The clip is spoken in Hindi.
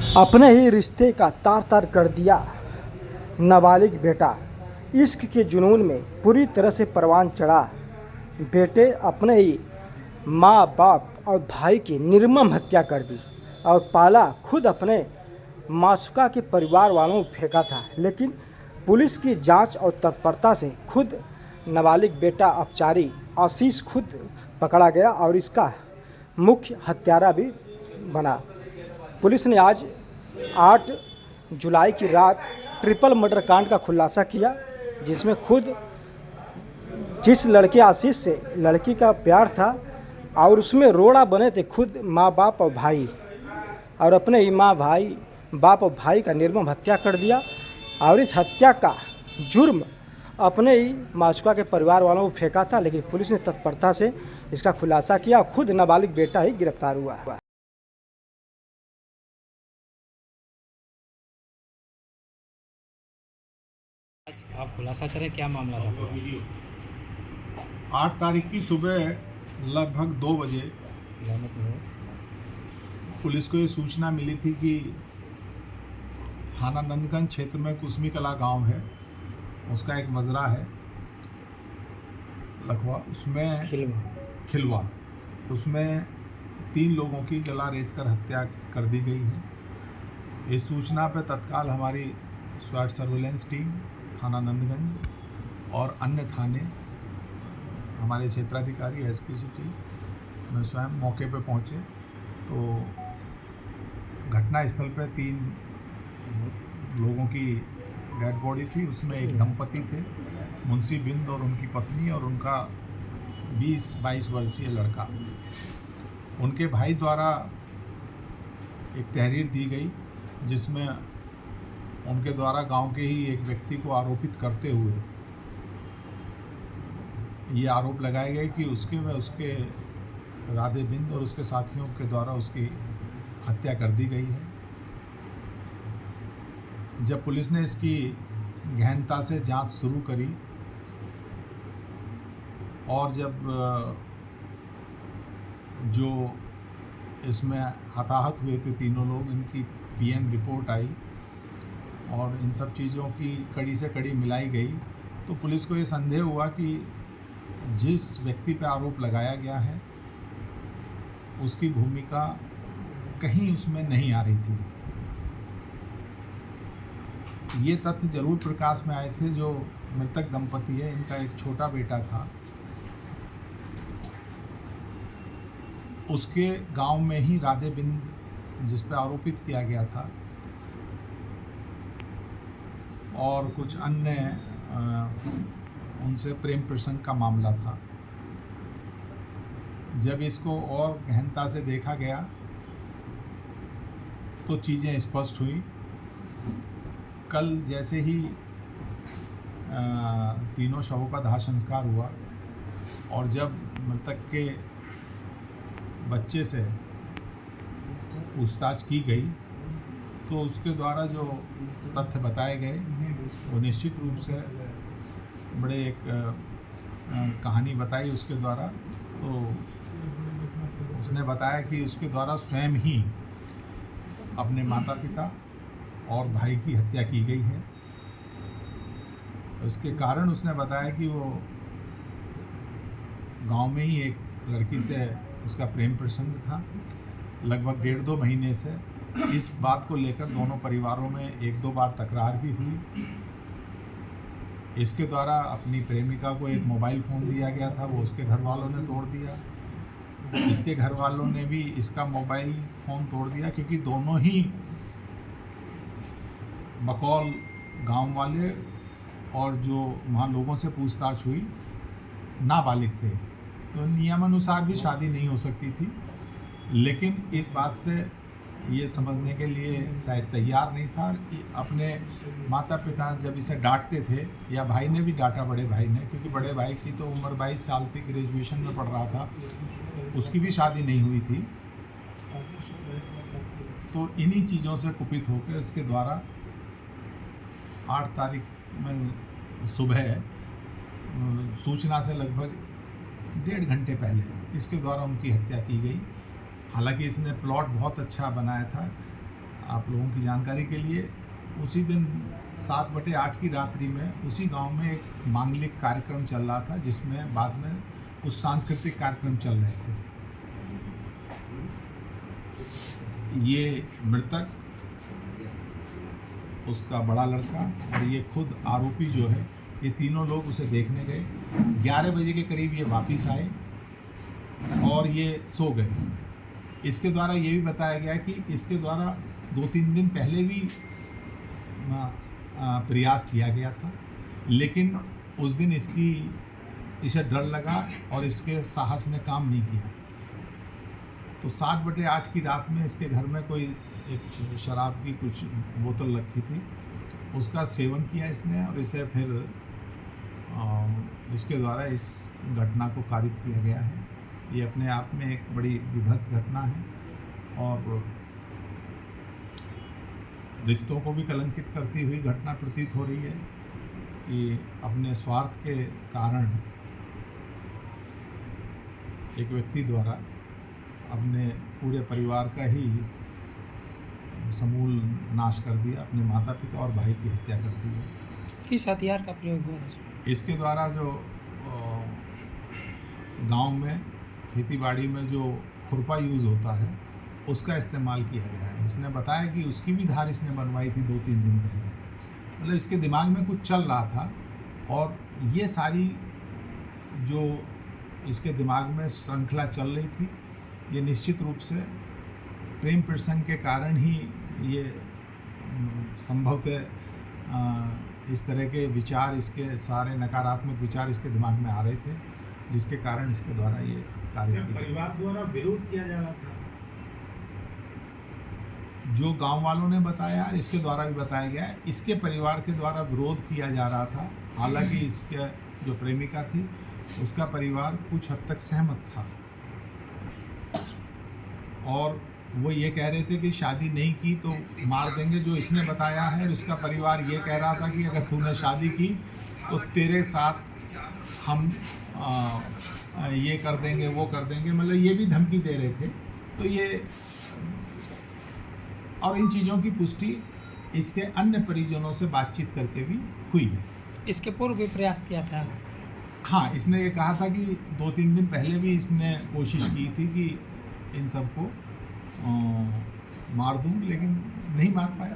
अपने ही रिश्ते का तार तार कर दिया नाबालिग बेटा। इश्क के जुनून में पूरी तरह से परवान चढ़ा। बेटे अपने ही माँ बाप और भाई की निर्मम हत्या कर दी और पाला खुद अपने मासूका के परिवार वालों को फेंका था। लेकिन पुलिस की जांच और तत्परता से खुद नाबालिग बेटा अपचारी आशीष खुद पकड़ा गया और इसका मुख्य हत्यारा भी बना। पुलिस ने आज 8 जुलाई की रात ट्रिपल मर्डर कांड का खुलासा किया, जिसमें खुद जिस लड़के आशीष से लड़की का प्यार था और उसमें रोड़ा बने थे खुद माँ बाप और भाई, और अपने ही माँ भाई बाप और भाई का निर्मम हत्या कर दिया। और इस हत्या का जुर्म अपने ही मासूका के परिवार वालों को फेंका था, लेकिन पुलिस ने तत्परता से इसका खुलासा किया और खुद नाबालिग बेटा ही गिरफ्तार हुआ। आप खुलासा करें, क्या मामला था? 8 तारीख की सुबह लगभग 2 बजे पुलिस को ये सूचना मिली थी कि थाना नंदगंज क्षेत्र में कुसमी कला गांव है, उसका एक मजरा है लखवा, उसमें खिलवा, उसमें 3 लोगों की गला रेत कर हत्या कर दी गई है। इस सूचना पर तत्काल हमारी स्वाट सर्विलेंस टीम थाना नंदगंज और अन्य थाने हमारे क्षेत्राधिकारी एसपी सिटी में स्वयं मौके पर पहुंचे तो घटनास्थल पर 3 लोगों की डेड बॉडी थी। उसमें एक दंपति थे, मुंशी बिंद और उनकी पत्नी और उनका 20-22 वर्षीय लड़का। उनके भाई द्वारा एक तहरीर दी गई जिसमें उनके द्वारा गांव के ही एक व्यक्ति को आरोपित करते हुए ये आरोप लगाए गए कि उसके राधे बिंद और उसके साथियों के द्वारा उसकी हत्या कर दी गई है। जब पुलिस ने इसकी गहनता से जांच शुरू करी और जब जो इसमें हताहत हुए थे तीनों लोग, इनकी पीएम रिपोर्ट आई और इन सब चीज़ों की कड़ी से कड़ी मिलाई गई तो पुलिस को ये संदेह हुआ कि जिस व्यक्ति पर आरोप लगाया गया है उसकी भूमिका कहीं उसमें नहीं आ रही थी। ये तथ्य जरूर प्रकाश में आए थे। जो मृतक दंपति है, इनका एक छोटा बेटा था, उसके गांव में ही राधे बिंद जिस पर आरोपित किया गया था और कुछ अन्य उनसे प्रेम प्रसंग का मामला था। जब इसको और गहनता से देखा गया तो चीज़ें स्पष्ट हुई। कल जैसे ही तीनों शवों का दाह संस्कार हुआ और जब मृतक के बच्चे से पूछताछ की गई तो उसके द्वारा जो तथ्य बताए गए वो निश्चित रूप से बड़े एक कहानी बताई उसके द्वारा। तो उसने बताया कि उसके द्वारा स्वयं ही अपने माता पिता और भाई की हत्या की गई है। इसके कारण उसने बताया कि वो गांव में ही एक लड़की से उसका प्रेम प्रसंग था। लगभग 1.5-2 महीने से इस बात को लेकर दोनों परिवारों में 1-2 बार तकरार भी हुई। इसके द्वारा अपनी प्रेमिका को एक मोबाइल फ़ोन दिया गया था, वो उसके घर वालों ने तोड़ दिया। इसके घर वालों ने भी इसका मोबाइल फ़ोन तोड़ दिया क्योंकि दोनों ही बकौल गांव वाले और जो वहाँ लोगों से पूछताछ हुई नाबालिग थे, तो नियमानुसार भी शादी नहीं हो सकती थी। लेकिन इस बात से ये समझने के लिए शायद तैयार नहीं था। अपने माता पिता जब इसे डांटते थे या भाई ने भी डांटा, बड़े भाई ने, क्योंकि बड़े भाई की तो उम्र 22 साल थी, ग्रेजुएशन में पढ़ रहा था, उसकी भी शादी नहीं हुई थी। तो इन्हीं चीज़ों से कुपित होकर इसके द्वारा 8 तारीख में सुबह सूचना से लगभग 1.5 घंटे पहले इसके द्वारा उनकी हत्या की गई। हालांकि इसने प्लॉट बहुत अच्छा बनाया था। आप आप लोगों की जानकारी के लिए, उसी दिन 7/8 की रात्रि में उसी गांव में एक मांगलिक कार्यक्रम चल रहा था, जिसमें बाद में कुछ सांस्कृतिक कार्यक्रम चल रहे थे। ये मृतक, उसका बड़ा लड़का और ये खुद आरोपी जो है, ये तीनों लोग उसे देखने गए। 11 बजे के करीब ये वापस आए और ये सो गए। इसके द्वारा ये भी बताया गया कि इसके द्वारा 2-3 दिन पहले भी प्रयास किया गया था, लेकिन उस दिन इसे डर लगा और इसके साहस ने काम नहीं किया। तो 7/8 की रात में इसके घर में कोई एक शराब की कुछ बोतल रखी थी, उसका सेवन किया इसने और इसे फिर इसके द्वारा इस घटना को कारित किया गया है। ये अपने आप में एक बड़ी विभत्स घटना है और रिश्तों को भी कलंकित करती हुई घटना प्रतीत हो रही है कि अपने स्वार्थ के कारण एक व्यक्ति द्वारा अपने पूरे परिवार का ही समूल नाश कर दिया, अपने माता पिता और भाई की हत्या कर दी है। किस हथियार का प्रयोग हुआ था? इसके द्वारा जो गांव में खेतीबाड़ी में जो खुरपा यूज़ होता है, उसका इस्तेमाल किया गया है। इसने बताया कि उसकी भी धार इसने बनवाई थी 2-3 दिन पहले। मतलब इसके दिमाग में कुछ चल रहा था और ये सारी जो इसके दिमाग में श्रृंखला चल रही थी, ये निश्चित रूप से प्रेम प्रसंग के कारण ही ये संभवतः इस तरह के विचार, इसके सारे नकारात्मक विचार इसके दिमाग में आ रहे थे, जिसके कारण इसके द्वारा ये कार्य किया। परिवार द्वारा विरोध किया जा रहा था, जो गांव वालों ने बताया, इसके द्वारा भी बताया गया है, इसके परिवार के द्वारा विरोध किया जा रहा था। हालांकि इसके जो प्रेमिका थी, उसका परिवार कुछ हद तक सहमत था और वो ये कह रहे थे कि शादी नहीं की तो मार देंगे, जो इसने बताया है। उसका परिवार ये कह रहा था कि अगर तूने शादी की तो तेरे साथ हम ये कर देंगे, वो कर देंगे, मतलब ये भी धमकी दे रहे थे। तो ये और इन चीज़ों की पुष्टि इसके अन्य परिजनों से बातचीत करके भी हुई है। इसके पूर्व भी प्रयास किया था? हाँ, इसने ये कहा था कि 2-3 दिन पहले भी इसने कोशिश की थी कि इन सबको मार दूं, लेकिन नहीं मार पाया।